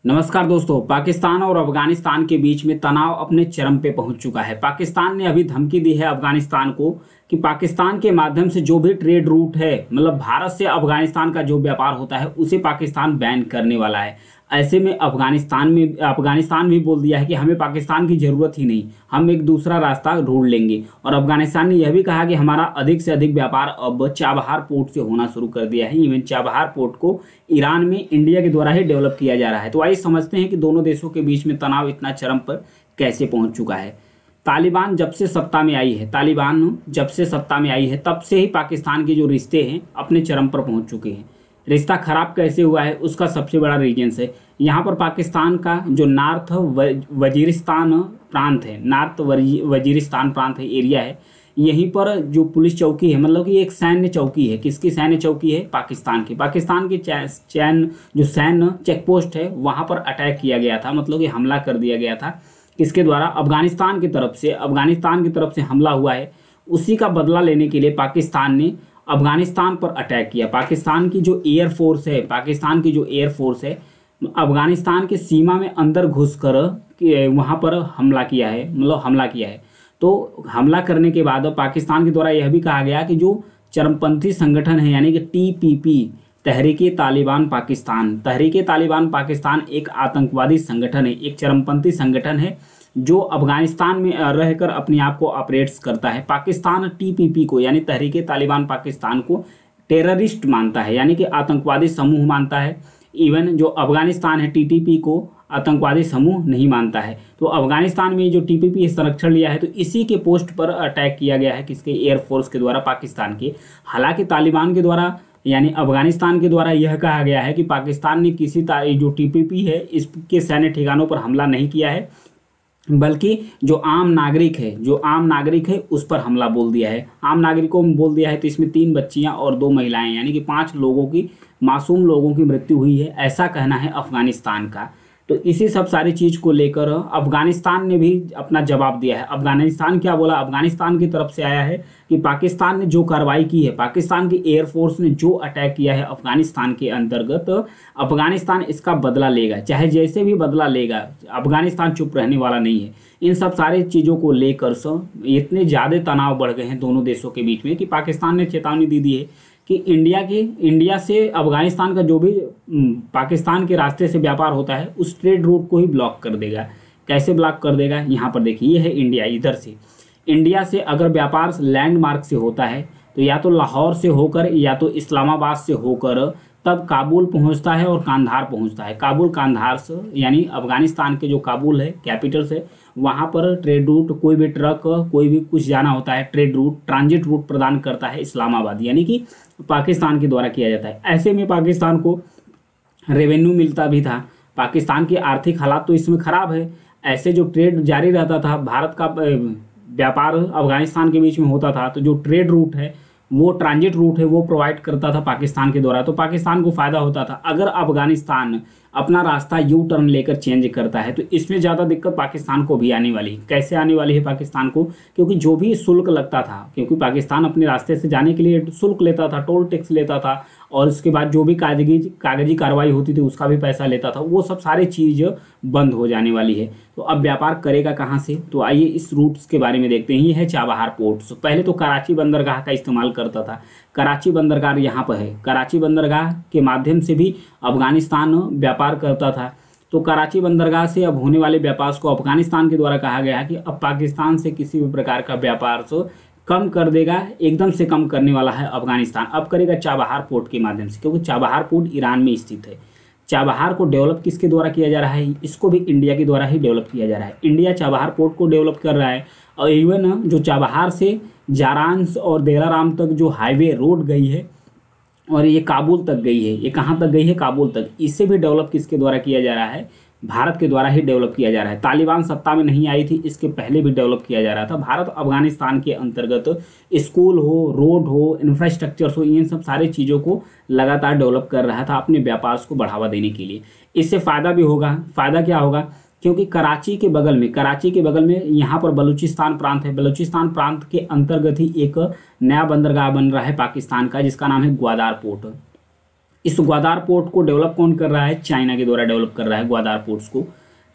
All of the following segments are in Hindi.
नमस्कार दोस्तों। पाकिस्तान और अफगानिस्तान के बीच में तनाव अपने चरम पे पहुंच चुका है। पाकिस्तान ने अभी धमकी दी है अफगानिस्तान को कि पाकिस्तान के माध्यम से जो भी ट्रेड रूट है, मतलब भारत से अफगानिस्तान का जो व्यापार होता है, उसे पाकिस्तान बैन करने वाला है। ऐसे में अफगानिस्तान भी बोल दिया है कि हमें पाकिस्तान की ज़रूरत ही नहीं, हम एक दूसरा रास्ता ढूंढ लेंगे। और अफगानिस्तान ने यह भी कहा कि हमारा अधिक से अधिक व्यापार अब चाबहार पोर्ट से होना शुरू कर दिया है। इवन चाबहार पोर्ट को ईरान में इंडिया के द्वारा ही डेवलप किया जा रहा है। तो आइए समझते हैं कि दोनों देशों के बीच में तनाव इतना चरम पर कैसे पहुंच चुका है। तालिबान जब से सत्ता में आई है तब से ही पाकिस्तान के जो रिश्ते हैं अपने चरम पर पहुंच चुके हैं। रिश्ता खराब कैसे हुआ है उसका सबसे बड़ा रीजन है यहाँ पर पाकिस्तान का जो नॉर्थ वजीरिस्तान प्रांत है, एरिया है। यहीं पर जो पुलिस चौकी है, मतलब कि एक सैन्य चौकी है। किसकी सैन्य चौकी है? पाकिस्तान की जो सैन्य चेक पोस्ट है वहाँ पर अटैक किया गया था, मतलब कि हमला कर दिया गया था। किसके द्वारा? अफगानिस्तान की तरफ से हमला हुआ है। उसी का बदला लेने के लिए पाकिस्तान ने अफगानिस्तान पर अटैक किया। पाकिस्तान की जो एयरफोर्स है अफगानिस्तान की सीमा में अंदर घुसकर वहाँ पर हमला किया है। तो हमला करने के बाद पाकिस्तान के द्वारा यह भी कहा गया कि जो चरमपंथी संगठन है, यानी कि TPP, तहरीके तालिबान पाकिस्तान एक आतंकवादी संगठन है, एक चरमपंथी संगठन है जो अफगानिस्तान में रहकर अपने आप को ऑपरेट्स करता है। पाकिस्तान TPP को, यानी तहरीके तालिबान पाकिस्तान को टेररिस्ट मानता है, यानी कि आतंकवादी समूह मानता है। इवन जो अफगानिस्तान है TTP को आतंकवादी समूह नहीं मानता है। तो अफगानिस्तान में जो TPP संरक्षण लिया है, तो इसी के पोस्ट पर अटैक किया गया है। किसके? एयरफोर्स के द्वारा, पाकिस्तान के। हालांकि तालिबान के द्वारा, यानी अफगानिस्तान के द्वारा यह कहा गया है कि पाकिस्तान ने जो TPP है इसके सैन्य ठिकानों पर हमला नहीं किया है, बल्कि जो आम नागरिक है उस पर हमला बोल दिया है। आम नागरिकों में बोल दिया है तो इसमें 3 बच्चियां और 2 महिलाएं, यानी कि 5 मासूम लोगों की मृत्यु हुई है, ऐसा कहना है अफगानिस्तान का। तो इसी सब सारी चीज़ को लेकर अफगानिस्तान ने भी अपना जवाब दिया है। अफगानिस्तान क्या बोला? अफगानिस्तान की तरफ से आया है कि पाकिस्तान ने जो कार्रवाई की है, पाकिस्तान की एयरफोर्स ने जो अटैक किया है अफगानिस्तान के अंतर्गत, अफगानिस्तान इसका बदला लेगा, चाहे जैसे भी बदला लेगा। अफगानिस्तान चुप रहने वाला नहीं है। इन सब सारी चीज़ों को लेकर इतने ज़्यादा तनाव बढ़ गए हैं दोनों देशों के बीच में कि पाकिस्तान ने चेतावनी दे दी है कि इंडिया से अफगानिस्तान का जो भी पाकिस्तान के रास्ते से व्यापार होता है उस ट्रेड रूट को ही ब्लॉक कर देगा। कैसे ब्लॉक कर देगा? यहाँ पर देखिए, ये है इंडिया। इधर से इंडिया से अगर व्यापार लैंडमार्क से होता है तो या तो लाहौर से होकर या तो इस्लामाबाद से होकर तब काबुल पहुँचता है और कांधार पहुँचता है। कांधार से, यानी अफगानिस्तान के जो काबुल है कैपिटल से, वहाँ पर ट्रेड रूट, कोई भी ट्रक, कोई भी कुछ जाना होता है, ट्रांजिट रूट प्रदान करता है इस्लामाबाद, यानी कि पाकिस्तान के द्वारा किया जाता है। ऐसे में पाकिस्तान को रेवेन्यू मिलता भी था। पाकिस्तान की आर्थिक हालात तो इसमें खराब है। ऐसे जो ट्रेड जारी रहता था, भारत का व्यापार अफगानिस्तान के बीच में होता था, तो जो ट्रेड रूट है, वो ट्रांजिट रूट है, वो प्रोवाइड करता था पाकिस्तान के द्वारा, तो पाकिस्तान को फ़ायदा होता था। अगर अफगानिस्तान अपना रास्ता यू टर्न लेकर चेंज करता है तो इसमें ज़्यादा दिक्कत पाकिस्तान को भी आने वाली है। कैसे आने वाली है पाकिस्तान को? क्योंकि जो भी शुल्क लगता था, क्योंकि पाकिस्तान अपने रास्ते से जाने के लिए शुल्क लेता था, टोल टैक्स लेता था, और उसके बाद जो भी कागजी कार्रवाई होती थी उसका भी पैसा लेता था, वो सब सारी चीज़ बंद हो जाने वाली है। तो अब व्यापार करेगा कहाँ से? तो आइए इस रूट्स के बारे में देखते हैं। ये है चाबहार पोर्ट। पहले तो कराची बंदरगाह का इस्तेमाल करता था। कराची बंदरगाह यहाँ पर है। कराची बंदरगाह के माध्यम से भी अफगानिस्तान व्यापार करता था। तो कराची बंदरगाह से अब होने वाले व्यापार को अफगानिस्तान के द्वारा कहा गया है कि अब पाकिस्तान से किसी भी प्रकार का व्यापार कम कर देगा, एकदम से कम करने वाला है अफगानिस्तान। अब करेगा चाबहार पोर्ट के माध्यम से, क्योंकि चाबहार पोर्ट ईरान में स्थित है। चाबहार को डेवलप किसके द्वारा किया जा रहा है? इसको भी इंडिया के द्वारा ही डेवलप किया जा रहा है। इंडिया चाबहार पोर्ट को डेवलप कर रहा है। और इवन जो चाबहार से जारांस और देलाराम तक जो हाईवे रोड गई है और ये काबुल तक गई है, ये कहाँ तक गई है? काबुल तक। इसे भी डेवलप किसके द्वारा किया जा रहा है? भारत के द्वारा ही डेवलप किया जा रहा है। तालिबान सत्ता में नहीं आई थी, इसके पहले भी डेवलप किया जा रहा था। भारत अफगानिस्तान के अंतर्गत स्कूल हो, रोड हो, इंफ्रास्ट्रक्चर हो, इन सब सारी चीज़ों को लगातार डेवलप कर रहा था अपने व्यापार को बढ़ावा देने के लिए। इससे फ़ायदा भी होगा। फ़ायदा क्या होगा? क्योंकि कराची के बगल में यहाँ पर बलूचिस्तान प्रांत है। बलूचिस्तान प्रांत के अंतर्गत ही एक नया बंदरगाह बन रहा है पाकिस्तान का, जिसका नाम है ग्वादार पोर्ट। इस ग्वादार पोर्ट को डेवलप कौन कर रहा है? चाइना के द्वारा डेवलप कर रहा है ग्वादार पोर्ट्स को।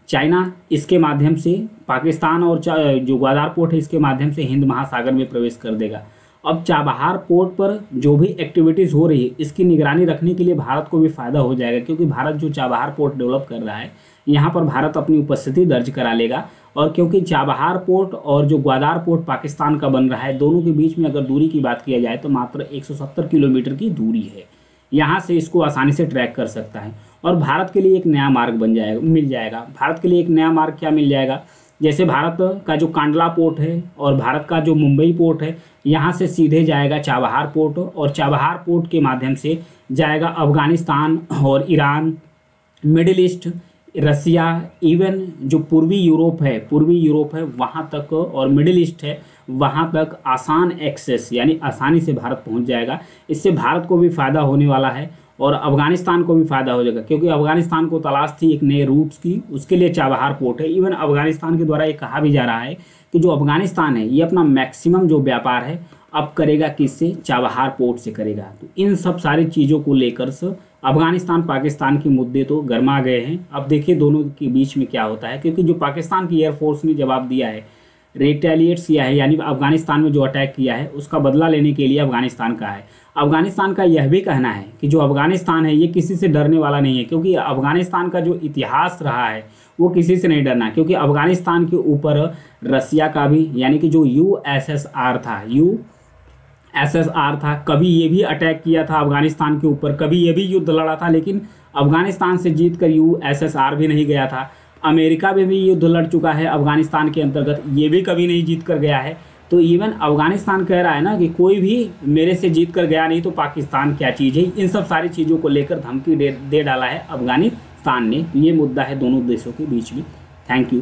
चाइना इसके माध्यम से पाकिस्तान और जो ग्वादार पोर्ट है इसके माध्यम से हिंद महासागर में प्रवेश कर देगा। अब चाबहार पोर्ट पर जो भी एक्टिविटीज़ हो रही है इसकी निगरानी रखने के लिए भारत को भी फायदा हो जाएगा, क्योंकि भारत जो चाबहार पोर्ट डेवलप कर रहा है यहाँ पर भारत अपनी उपस्थिति दर्ज करा लेगा। और क्योंकि चाबहार पोर्ट और जो ग्वादार पोर्ट पाकिस्तान का बन रहा है, दोनों के बीच में अगर दूरी की बात किया जाए तो मात्र 170 किलोमीटर की दूरी है। यहाँ से इसको आसानी से ट्रैक कर सकता है और भारत के लिए एक नया मार्ग मिल जाएगा। भारत के लिए एक नया मार्ग क्या मिल जाएगा? जैसे भारत का जो कांडला पोर्ट है और भारत का जो मुंबई पोर्ट है, यहाँ से सीधे जाएगा चाबहार पोर्ट और चाबहार पोर्ट के माध्यम से जाएगा अफगानिस्तान और ईरान, मिडिल ईस्ट, रसिया, इवन जो पूर्वी यूरोप है वहाँ तक और मिडिल ईस्ट है वहाँ तक आसान एक्सेस यानी आसानी से भारत पहुँच जाएगा। इससे भारत को भी फ़ायदा होने वाला है और अफगानिस्तान को भी फ़ायदा हो जाएगा, क्योंकि अफगानिस्तान को तलाश थी एक नए रूट्स की, उसके लिए चाबहार पोर्ट है। इवन अफगानिस्तान के द्वारा ये कहा भी जा रहा है कि जो अफगानिस्तान है ये अपना मैक्सिमम जो व्यापार है अब करेगा किससे? चाबहार पोर्ट से करेगा। तो इन सब सारी चीज़ों को लेकर अफगानिस्तान पाकिस्तान के मुद्दे तो गर्मा गए हैं। अब देखिए दोनों के बीच में क्या होता है, क्योंकि जो पाकिस्तान की एयरफोर्स ने जवाब दिया है, रिटेलिएट्स किया है, यानी अफगानिस्तान में जो अटैक किया है उसका बदला लेने के लिए अफगानिस्तान का है। अफगानिस्तान का यह भी कहना है कि जो अफगानिस्तान है ये किसी से डरने वाला नहीं है, क्योंकि अफगानिस्तान का जो इतिहास रहा है वो किसी से नहीं डरना, क्योंकि अफगानिस्तान के ऊपर रसिया का भी यानी कि जो यूएसएसआर था कभी ये भी अटैक किया था अफगानिस्तान के ऊपर, कभी ये भी युद्ध लड़ा था, लेकिन अफगानिस्तान से जीतकर यूएसएसआर भी नहीं गया था। अमेरिका में भी युद्ध लड़ चुका है अफगानिस्तान के अंतर्गत, ये भी कभी नहीं जीत कर गया है। तो इवन अफगानिस्तान कह रहा है ना कि कोई भी मेरे से जीत कर गया नहीं तो पाकिस्तान क्या चीज़ है। इन सब सारी चीज़ों को लेकर धमकी दे डाला है अफगानिस्तान ने। ये मुद्दा है दोनों देशों के बीच में। Thank you.